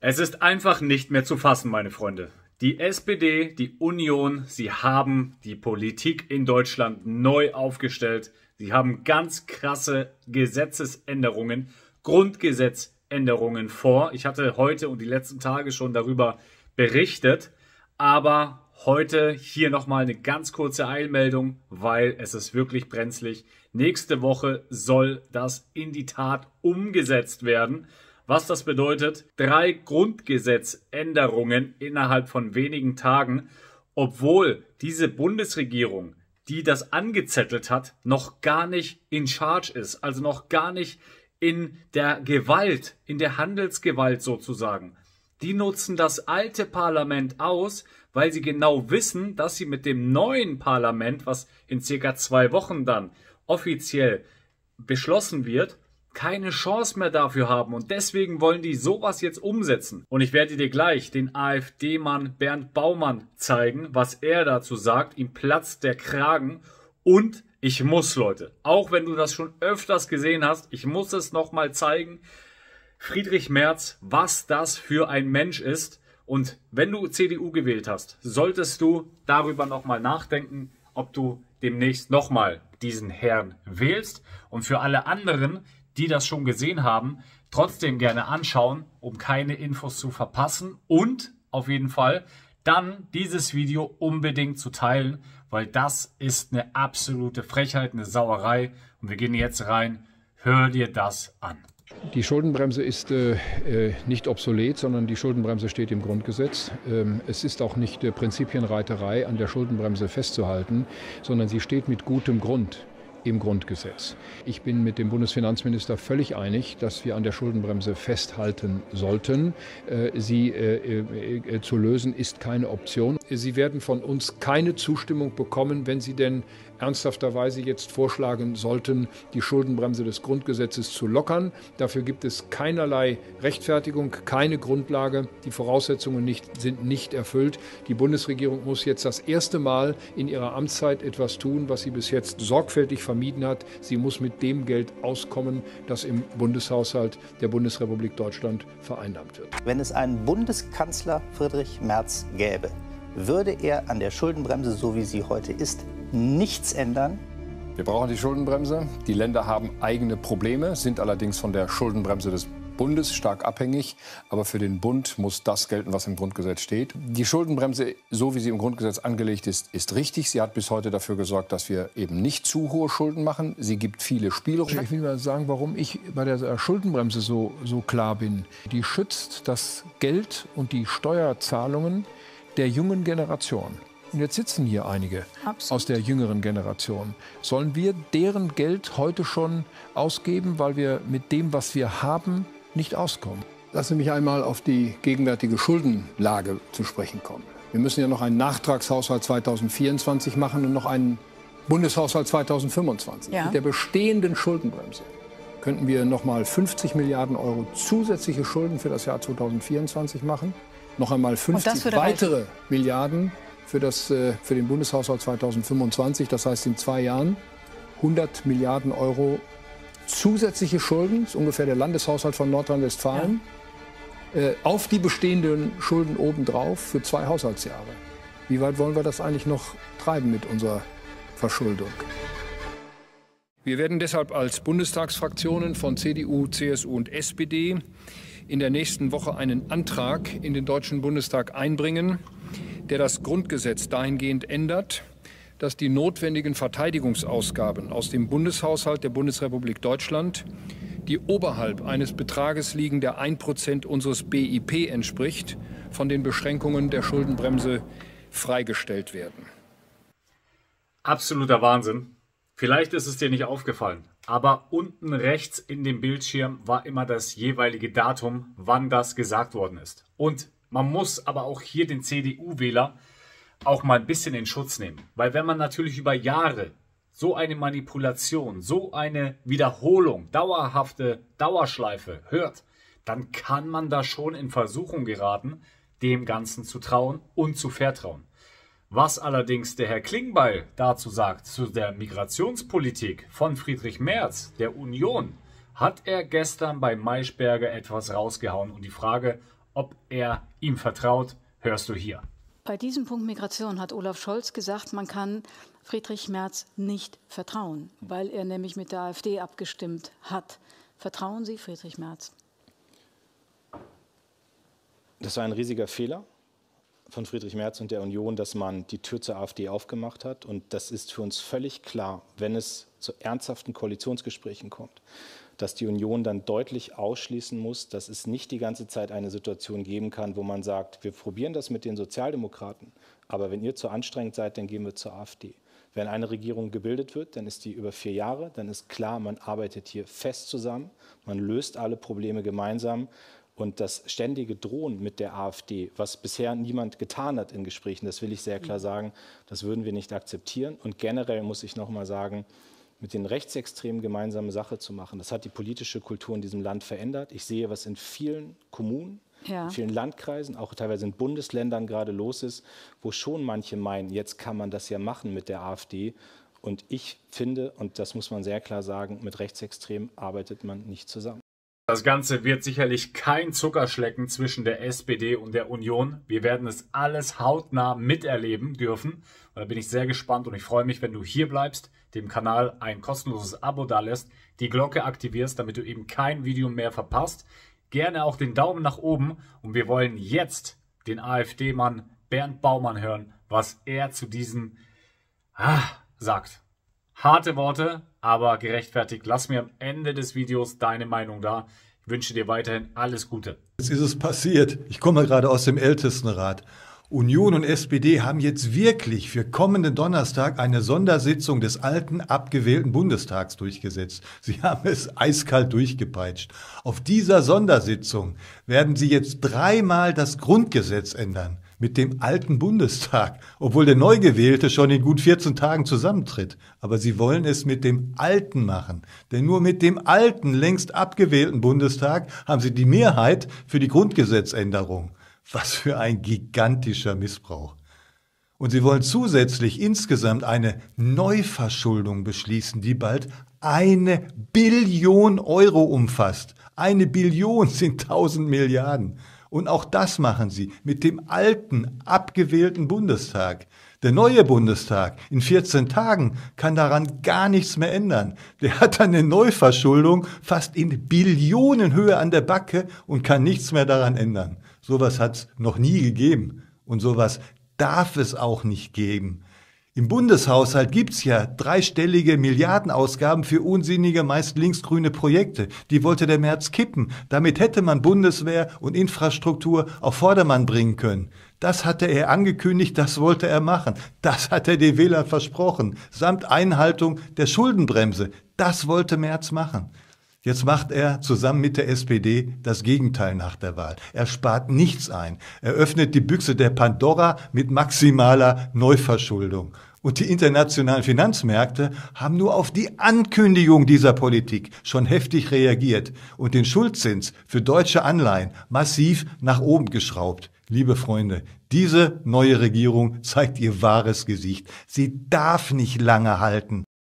Es ist einfach nicht mehr zu fassen, meine Freunde. Die SPD, die Union, sie haben die Politik in Deutschland neu aufgestellt. Sie haben ganz krasse Gesetzesänderungen, Grundgesetzänderungen vor. Ich hatte heute und die letzten Tage schon darüber berichtet, aber heute hier nochmal eine ganz kurze Eilmeldung, weil es ist wirklich brenzlig. Nächste Woche soll das in die Tat umgesetzt werden. Was das bedeutet, 3 Grundgesetzänderungen innerhalb von wenigen Tagen, obwohl diese Bundesregierung, die das angezettelt hat, noch gar nicht in charge ist, also noch gar nicht in der Gewalt, in der Handelsgewalt sozusagen. Die nutzen das alte Parlament aus, weil sie genau wissen, dass sie mit dem neuen Parlament, was in circa 2 Wochen dann offiziell beschlossen wird, keine Chance mehr dafür haben und deswegen wollen die sowas jetzt umsetzen. Und ich werde dir gleich den AfD-Mann Bernd Baumann zeigen, was er dazu sagt. Ihm platzt der Kragen und ich muss, Leute, auch wenn du das schon öfters gesehen hast, ich muss es nochmal zeigen, Friedrich Merz, was das für ein Mensch ist. Und wenn du CDU gewählt hast, solltest du darüber nochmal nachdenken, ob du demnächst nochmal diesen Herrn wählst. Und für alle anderen, die das schon gesehen haben, trotzdem gerne anschauen, um keine Infos zu verpassen und auf jeden Fall dann dieses Video unbedingt zu teilen, weil das ist eine absolute Frechheit, eine Sauerei und wir gehen jetzt rein. Hör dir das an. Die Schuldenbremse ist nicht obsolet, sondern die Schuldenbremse steht im Grundgesetz. Es ist auch nicht Prinzipienreiterei, an der Schuldenbremse festzuhalten, sondern sie steht mit gutem Grund im Grundgesetz. Ich bin mit dem Bundesfinanzminister völlig einig, dass wir an der Schuldenbremse festhalten sollten. Sie zu lösen ist keine Option. Sie werden von uns keine Zustimmung bekommen, wenn Sie denn ernsthafterweise jetzt vorschlagen sollten, die Schuldenbremse des Grundgesetzes zu lockern. Dafür gibt es keinerlei Rechtfertigung, keine Grundlage. Die Voraussetzungen sind nicht erfüllt. Die Bundesregierung muss jetzt das erste Mal in ihrer Amtszeit etwas tun, was sie bis jetzt sorgfältig vermieden hat. Sie muss mit dem Geld auskommen, das im Bundeshaushalt der Bundesrepublik Deutschland vereinnahmt wird. Wenn es einen Bundeskanzler Friedrich Merz gäbe, würde er an der Schuldenbremse, so wie sie heute ist, nichts ändern? Wir brauchen die Schuldenbremse. Die Länder haben eigene Probleme, sind allerdings von der Schuldenbremse des Bundes stark abhängig. Aber für den Bund muss das gelten, was im Grundgesetz steht. Die Schuldenbremse, so wie sie im Grundgesetz angelegt ist, ist richtig. Sie hat bis heute dafür gesorgt, dass wir eben nicht zu hohe Schulden machen. Sie gibt viele Spielräume. Ich will mal sagen, warum ich bei der Schuldenbremse so klar bin. Die schützt das Geld und die Steuerzahlungen der jungen Generation. Und jetzt sitzen hier einige aus der jüngeren Generation. Sollen wir deren Geld heute schon ausgeben, weil wir mit dem, was wir haben, nicht auskommen? Lassen Sie mich einmal auf die gegenwärtige Schuldenlage zu sprechen kommen. Wir müssen ja noch einen Nachtragshaushalt 2024 machen und noch einen Bundeshaushalt 2025. Ja. Mit der bestehenden Schuldenbremse könnten wir noch mal 50 Milliarden Euro zusätzliche Schulden für das Jahr 2024 machen. Noch einmal 50 weitere Milliarden für den Bundeshaushalt 2025, das heißt in 2 Jahren 100 Milliarden Euro zusätzliche Schulden, das ist ungefähr der Landeshaushalt von Nordrhein-Westfalen, auf die bestehenden Schulden obendrauf für 2 Haushaltsjahre. Wie weit wollen wir das eigentlich noch treiben mit unserer Verschuldung? Wir werden deshalb als Bundestagsfraktionen von CDU, CSU und SPD in der nächsten Woche einen Antrag in den Deutschen Bundestag einbringen, der das Grundgesetz dahingehend ändert, dass die notwendigen Verteidigungsausgaben aus dem Bundeshaushalt der Bundesrepublik Deutschland, die oberhalb eines Betrages liegen, der 1% unseres BIP entspricht, von den Beschränkungen der Schuldenbremse freigestellt werden. Absoluter Wahnsinn. Vielleicht ist es dir nicht aufgefallen, aber unten rechts in dem Bildschirm war immer das jeweilige Datum, wann das gesagt worden ist. Und man muss aber auch hier den CDU-Wähler auch mal ein bisschen in Schutz nehmen. Weil wenn man natürlich über Jahre so eine Manipulation, so eine Wiederholung, dauerhafte Dauerschleife hört, dann kann man da schon in Versuchung geraten, dem Ganzen zu trauen und zu vertrauen. Was allerdings der Herr Klingbeil dazu sagt, zu der Migrationspolitik von Friedrich Merz, der Union, hat er gestern bei Maischberger etwas rausgehauen. Und die Frage, ob er ihm vertraut, hörst du hier. Bei diesem Punkt Migration hat Olaf Scholz gesagt, man kann Friedrich Merz nicht vertrauen, weil er nämlich mit der AfD abgestimmt hat. Vertrauen Sie Friedrich Merz? Das war ein riesiger Fehler von Friedrich Merz und der Union, dass man die Tür zur AfD aufgemacht hat. Und das ist für uns völlig klar, wenn es zu ernsthaften Koalitionsgesprächen kommt, dass die Union dann deutlich ausschließen muss, dass es nicht die ganze Zeit eine Situation geben kann, wo man sagt, wir probieren das mit den Sozialdemokraten, aber wenn ihr zu anstrengend seid, dann gehen wir zur AfD. Wenn eine Regierung gebildet wird, dann ist die über 4 Jahre, dann ist klar, man arbeitet hier fest zusammen, man löst alle Probleme gemeinsam. Und das ständige Drohen mit der AfD, was bisher niemand getan hat in Gesprächen, das will ich sehr klar sagen, das würden wir nicht akzeptieren. Und generell muss ich noch mal sagen, mit den Rechtsextremen gemeinsame Sache zu machen, das hat die politische Kultur in diesem Land verändert. Ich sehe, was in vielen Kommunen, in vielen Landkreisen, auch teilweise in Bundesländern gerade los ist, wo schon manche meinen, jetzt kann man das ja machen mit der AfD. Und ich finde, und das muss man sehr klar sagen, mit Rechtsextremen arbeitet man nicht zusammen. Das Ganze wird sicherlich kein Zuckerschlecken zwischen der SPD und der Union. Wir werden es alles hautnah miterleben dürfen. Und da bin ich sehr gespannt und ich freue mich, wenn du hier bleibst, dem Kanal ein kostenloses Abo dalässt, die Glocke aktivierst, damit du eben kein Video mehr verpasst. Gerne auch den Daumen nach oben und wir wollen jetzt den AfD-Mann Bernd Baumann hören, was er zu diesen sagt. Harte Worte, aber gerechtfertigt. Lass mir am Ende des Videos deine Meinung da. Ich wünsche dir weiterhin alles Gute. Jetzt ist es passiert. Ich komme gerade aus dem Ältestenrat. Union und SPD haben jetzt wirklich für kommenden Donnerstag eine Sondersitzung des alten, abgewählten Bundestags durchgesetzt. Sie haben es eiskalt durchgepeitscht. Auf dieser Sondersitzung werden sie jetzt 3-mal das Grundgesetz ändern. Mit dem alten Bundestag, obwohl der neu gewählte schon in gut 14 Tagen zusammentritt. Aber sie wollen es mit dem alten machen. Denn nur mit dem alten, längst abgewählten Bundestag haben sie die Mehrheit für die Grundgesetzänderung. Was für ein gigantischer Missbrauch. Und sie wollen zusätzlich insgesamt eine Neuverschuldung beschließen, die bald 1 Billion Euro umfasst. 1 Billion sind 1000 Milliarden. Und auch das machen sie mit dem alten, abgewählten Bundestag. Der neue Bundestag in 14 Tagen kann daran gar nichts mehr ändern. Der hat eine Neuverschuldung fast in Billionenhöhe an der Backe und kann nichts mehr daran ändern. Sowas hat es noch nie gegeben und sowas darf es auch nicht geben. Im Bundeshaushalt gibt's ja 3-stellige Milliardenausgaben für unsinnige, meist linksgrüne Projekte. Die wollte der Merz kippen. Damit hätte man Bundeswehr und Infrastruktur auf Vordermann bringen können. Das hatte er angekündigt, das wollte er machen. Das hat er den Wählern versprochen. Samt Einhaltung der Schuldenbremse. Das wollte Merz machen. Jetzt macht er zusammen mit der SPD das Gegenteil nach der Wahl. Er spart nichts ein. Er öffnet die Büchse der Pandora mit maximaler Neuverschuldung. Und die internationalen Finanzmärkte haben nur auf die Ankündigung dieser Politik schon heftig reagiert und den Schuldzins für deutsche Anleihen massiv nach oben geschraubt. Liebe Freunde, diese neue Regierung zeigt ihr wahres Gesicht. Sie darf nicht lange halten.